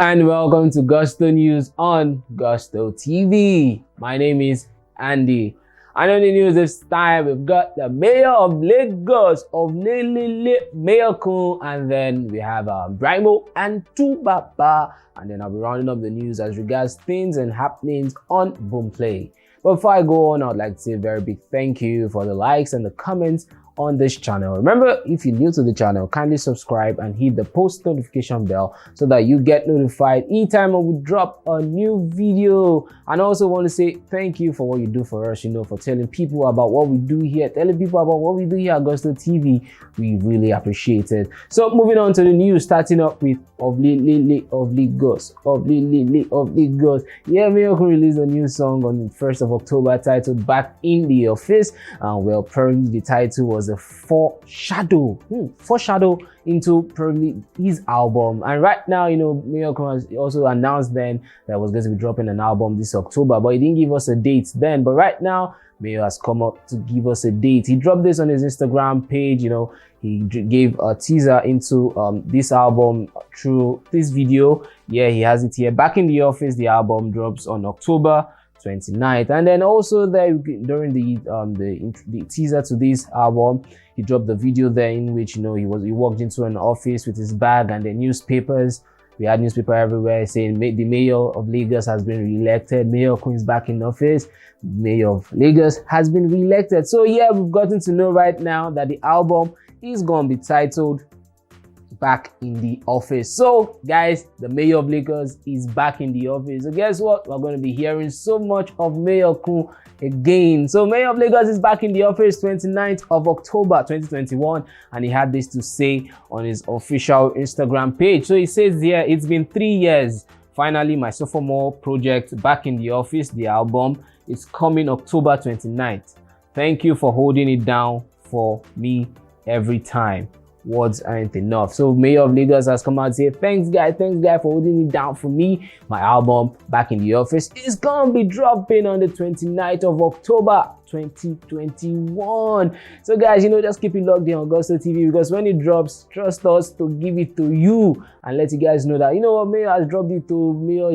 and welcome to Gusto News on Gusto TV. My name is Andy. And on the news this time, we've got the Mayor of Lagos of Mayorkun, and then we have Brymo and Baba. And then I'll be rounding up the news as regards things and happenings on Boomplay. But before I go on, I'd like to say a very big thank you for the likes and the comments on this channel. Remember, if you're new to the channel, kindly subscribe and hit the post notification bell so that you get notified each time we drop a new video. And I also want to say thank you for what you do for us, for telling people about what we do here, telling people about what we do here at Gusto TV. We really appreciate it. So moving on to the news, starting up with of Lagos. Yeah, Mayorkun released a new song on the 1st of October titled Back in the Office. Well, probably the title was a foreshadow into probably his album. And right now, Mayorkun has also announced then that was going to be dropping an album this October, but he didn't give us a date then. But right now, Mayor has come up to give us a date. He dropped this on his Instagram page. He gave a teaser into this album through this video. Yeah, he has it here. Back in the Office, the album drops on October 29th. And then also there during the teaser to this album, he dropped the video there in which he walked into an office with his bag and the newspapers. We had newspaper everywhere saying the Mayor of Lagos has been re-elected. Mayorkun is back in office. Mayor of Lagos has been re-elected. So yeah, we've gotten to know right now that the album is going to be titled Back in the Office. So guys, the Mayor of Lagos is back in the office. So guess what? We're going to be hearing so much of Mayorkun again. So Mayor of Lagos is back in the office 29th of October 2021, and he had this to say on his official Instagram page. So he says here, it's been 3 years. Finally, my sophomore project Back in the Office, the album, is coming October 29th. Thank you for holding it down for me every time. Words aren't enough. So Mayor of Lagos has come out and said, thanks guys for holding it down for me. My album Back in the Office is gonna be dropping on the 29th of October 2021. So guys, just keep it locked in on Gusto TV, because when it drops, trust us to give it to you and let you guys know that Mayor has dropped it to. Mayor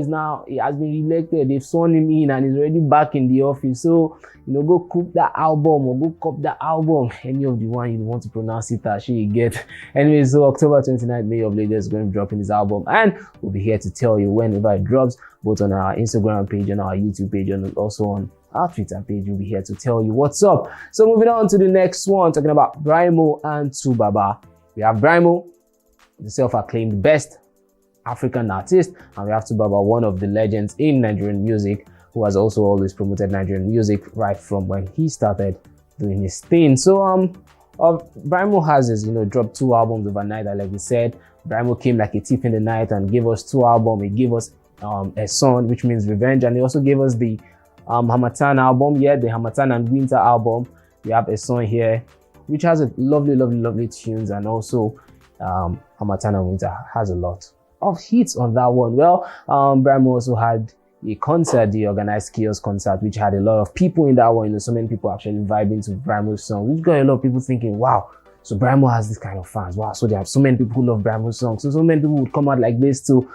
he has been elected. They've sworn him in and he's already back in the office. So go cook that album or go cop that album, any of the one you want to pronounce it as you get. Anyway, so October 29th, Mayor of Lagos is going to be dropping his album, and we'll be here to tell you whenever it drops, both on our Instagram page and our YouTube page, and also on our Twitter page. We'll be here to tell you what's up. So moving on to the next one, talking about Brymo and Baba. We have Brymo, the self-acclaimed best African artist, and we have Baba, one of the legends in Nigerian music, who has also always promoted Nigerian music right from when he started doing his thing. So Brymo has dropped 2 albums overnight. Like we said, Brymo came like a thief in the night and gave us 2 albums. He gave us a song, which means revenge, and he also gave us the Harmattan album, the Harmattan and Winter album. We have a song here which has a lovely tunes, and also Harmattan and Winter has a lot of hits on that one. Well, Brymo also had a concert, the organized Chaos concert, which had a lot of people in that one. So many people actually vibing to Brymo's song, which got a lot of people thinking, wow, so Brymo has this kind of fans. Wow, so there are so many people who love Brymo's songs. So many people would come out like this to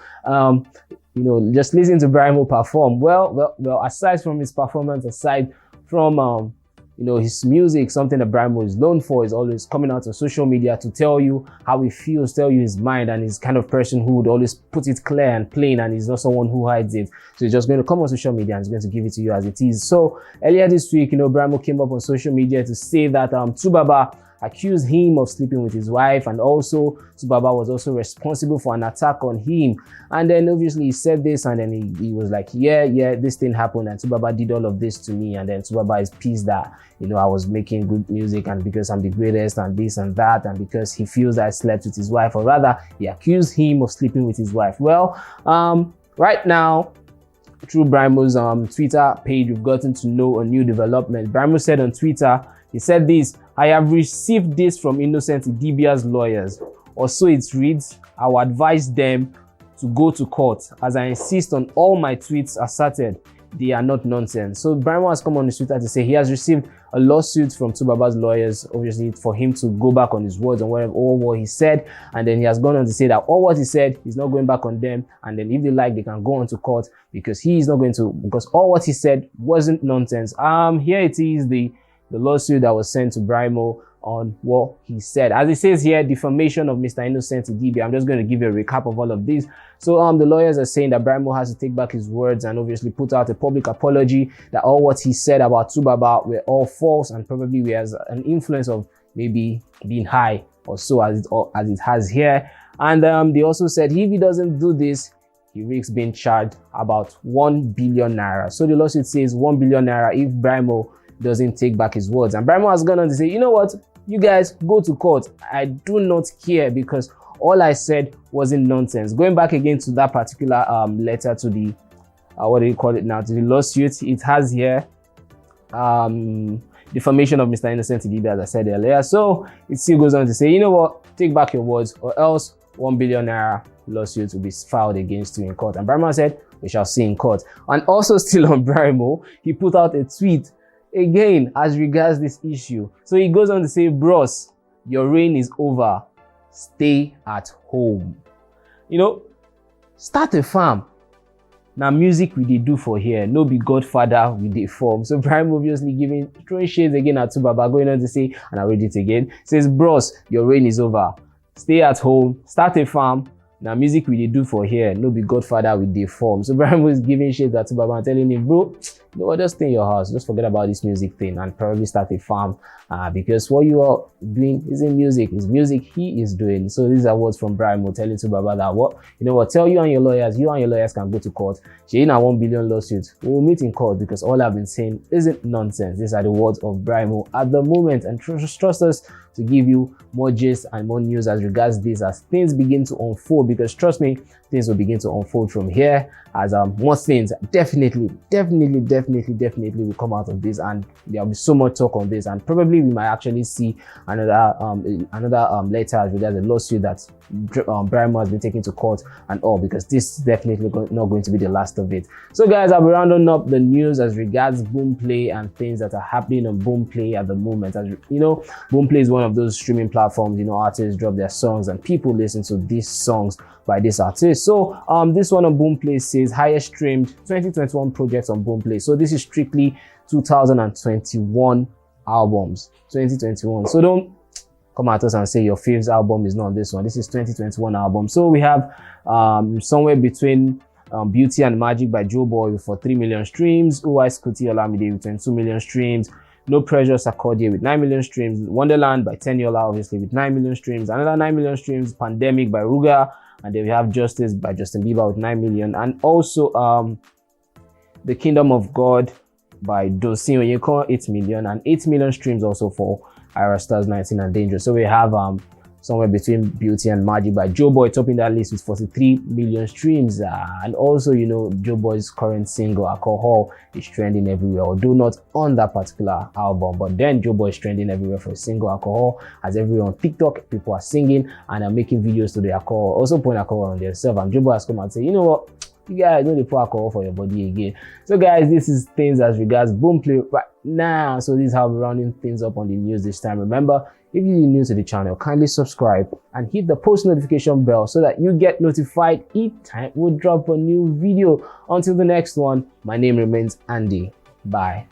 just listen to Brymo perform. Well, aside from his performance, aside from his music, something that Brymo is known for is always coming out on social media to tell you how he feels, tell you his mind, and he's kind of person who would always put it clear and plain, and he's not someone who hides it. So he's just going to come on social media and he's going to give it to you as it is. So earlier this week, Brymo came up on social media to say that Baba accused him of sleeping with his wife, and also Baba was also responsible for an attack on him. And then obviously he said this, and then he was like, yeah, this thing happened, and Baba did all of this to me. And then Baba is pissed that I was making good music, and because I'm the greatest and this and that, and because he feels that I slept with his wife, or rather he accused him of sleeping with his wife. Well, right now, through Brymo's Twitter page, we've gotten to know a new development. Brymo said on Twitter, he said this: I have received this from Innocent Idibia's lawyers, or so it reads. I will advise them to go to court, as I insist on all my tweets asserted they are not nonsense. So Brymo has come on his Twitter to say he has received a lawsuit from Tubaba's lawyers, obviously for him to go back on his words on whatever all what he said, and then he has gone on to say that all what he said he's not going back on them, and then if they like they can go on to court because he is not going to, because all what he said wasn't nonsense. Here it is, the lawsuit that was sent to Brymo on what he said. As it says here, defamation of Mr. Innocent Idibia. I'm just going to give you a recap of all of this. So the lawyers are saying that Brymo has to take back his words and obviously put out a public apology, that all what he said about Tubaba were all false and probably has an influence of maybe being high or so, as it has here. And they also said if he doesn't do this, he risks being charged about 1 billion naira. So the lawsuit says 1 billion naira if Brymo doesn't take back his words. And Brymo has gone on to say, you know what, you guys go to court. I do not care because all I said wasn't nonsense. Going back again to that particular letter to the what do you call it now, to the lawsuit, it has here defamation of Mr. Innocent Idibia, as I said earlier. So it still goes on to say, you know what, take back your words or else 1 billion naira lawsuit will be filed against you in court. And Brymo said, we shall see in court. And also still on Brymo, he put out a tweet again as regards this issue. So he goes on to say, bros, your reign is over, stay at home. You know, start a farm. Now music we did do for here, no be Godfather we did form. So Brymo obviously throwing shades again at Tubaba, going on to say, and I read it again, says, bros, your reign is over, stay at home, start a farm. Now music we did do for here, no be Godfather we did form. So Brymo is giving shades at Tubaba and telling him, bro, you know what, just stay in your house, just forget about this music thing and probably start a farm, because what you are doing isn't music, it's music he is doing. So these are words from Brymo telling Tubaba that, what, you know what, tell you and your lawyers can go to court. She in a 1 billion lawsuit, we will meet in court because all I've been saying isn't nonsense. These are the words of Brymo at the moment, and trust us to give you more gist and more news as regards this as things begin to unfold, because trust me, things will begin to unfold from here as more things definitely will come out of this, and there'll be so much talk on this, and probably we might actually see another letter as regards the lawsuit that Brymo has been taken to court and all, because this is definitely not going to be the last of it. So guys, I'll be rounding up the news as regards Boomplay and things that are happening on Boomplay at the moment. As you know, Boomplay is one of those streaming platforms, you know, artists drop their songs and people listen to these songs by this artist. So this one on Boomplay says highest streamed 2021 projects on Boomplay. So this is strictly 2021 albums, 2021. So don't come at us and say your favorite album is not on this one. This is 2021 album. So we have somewhere between Beauty and Magic by Joeboy for 3 million streams, Uwai Scooty Olamide with 22 million streams, No Pressure Sarkodie with 9 million streams, Wonderland by Teniola obviously with 9 million streams, another 9 million streams, Pandemic by Ruga, and then we have Justice by Justin Bieber with 9 million, and also The Kingdom of God by Dosin Onyeko 8 million, and 8 million streams also for Ira Stars 19 and Dangerous. So we have somewhere between Beauty and Magic by Joeboy topping that list with 43 million streams, and also, you know, Joeboy's current single Alcohol is trending everywhere, although not on that particular album, but then Joeboy is trending everywhere for his single Alcohol, as everywhere on TikTok people are singing and are making videos to the alcohol, also putting alcohol on themselves, and Joeboy has come and say, you know what, you guys don't pour alcohol for your body again. So guys, this is things as regards Boomplay right now. So this is how we're rounding things up on the news this time. Remember, if you're new to the channel, kindly subscribe and hit the post notification bell so that you get notified each time we drop a new video. Until the next one, my name remains Andy. Bye.